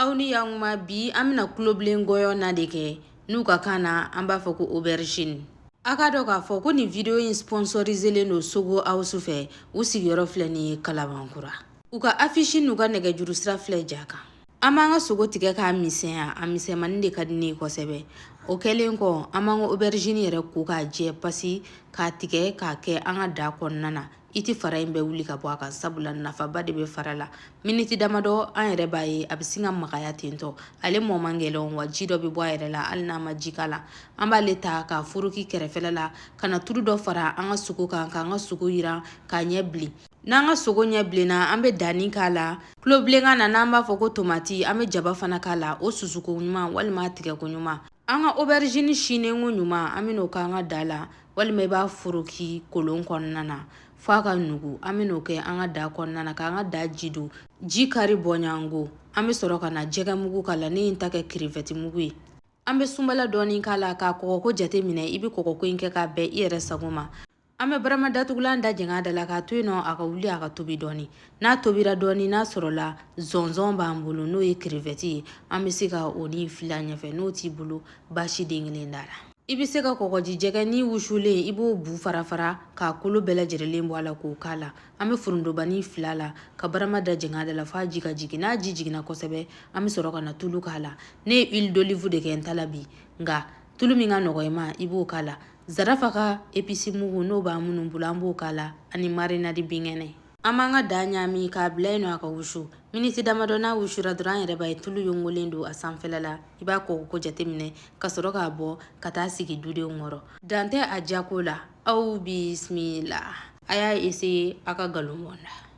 Auni yang ma bi amna kloblen goyo na deke nuka kana amba foko aubergine. Aka do ka fo ko ni video in sponsorisé le no sogo awsu fe u sigiyoro filɛ ni Kalabankura. U ka affiche n'u ka nɛgɛjuru sira filɛ jaka. An b'an ka sogo tigɛ k'a misɛnya, a misɛnmanin de ka di ne ye kosɛbɛ. O kɛlen kɔ an b'an ka aubergine yɛrɛ ko k'a jɛ pasi k'a tigɛ k'a kɛ an ka da kɔnɔna na. I ti fara in bɛɛ wuli ka bɔ a kan sabula nafaba de bɛ fara la. Miniti damadɔ an yɛrɛ b'a ye a bɛ sin ka magaya tentɔ. Ale mɔ man gɛlɛn wa ji dɔ bɛ bɔ a yɛrɛ la hali n'a ma ji k'a la. An b'ale ta k'a foroki kɛrɛfɛla la ka na tulu dɔ fara an ka sogo kan k'an ka sogo yiran k'a ɲɛ bilen. N'an ka sogo ɲɛ bilenna an bɛ danni k'a la. Kulobilenkan na n'an b'a fɔ ko tomati an bɛ jaba fana k'a la o susuko ɲuman walima tigɛko ɲuman. An ka aubergine sinenko ɲuman an bɛ n'o k'an ka da la walima i b'a foroki kolon kɔnɔna na f'a ka nugu. An bɛ n'o kɛ an ka da kɔnɔna na k'an ka da ji don. Ji kari bɔɲango an bɛ sɔrɔ ka na jɛgɛ mugu k'a la ne ye n ta kɛ crevette mugu ye. An bɛ sunbala dɔɔni k'a la k'a kɔgɔko jate minɛ i bɛ kɔgɔko in kɛ k'a bɛn i yɛrɛ sago ma. An bɛ barama datugulan da jɛngɛ da la k'a to yen nɔ a ka wuli a ka tobi dɔɔni. N'a tobira dɔɔni n'a sɔrɔla zonzon b'an bolo n'o ye crevette ye an bɛ se ka o ni fila ɲɛfɛ n'o t'i bolo basi den kelen da la. I bɛ se ka kɔgɔji jɛgɛ ni wusulen i b'o bu fara fara k'a kolo bɛɛ lajɛlen bɔ a la k'o k'a la. An bɛ furundobani fila la ka barama da jɛngɛ da la f'a ji ka jigin. N'a ji jiginna kosɛbɛ an bɛ sɔrɔ ka na tulu k'a la. Ne ye huile d'olive de kɛ n ta la bi nka tulu min ka nɔgɔ i ma i b'o k'a la. Zarafa ka épice mugu n'o b'an minnu bolo an b'o k'a la ani marinade binkɛnɛ. An b'an ka da ɲami k'a bila yen nɔ a ka wusu. Miniti damadɔ n'a wusura dɔrɔn an yɛrɛ b'a ye tulu yongolen don a sanfɛla la. I b'a kɔgɔko jate minɛ ka sɔrɔ k'a bɔ ka taa sigi dudenw kɔrɔ. Dan tɛ a jako la. Aw bisimila. A y'a essayer a ka nkalon mɔnda.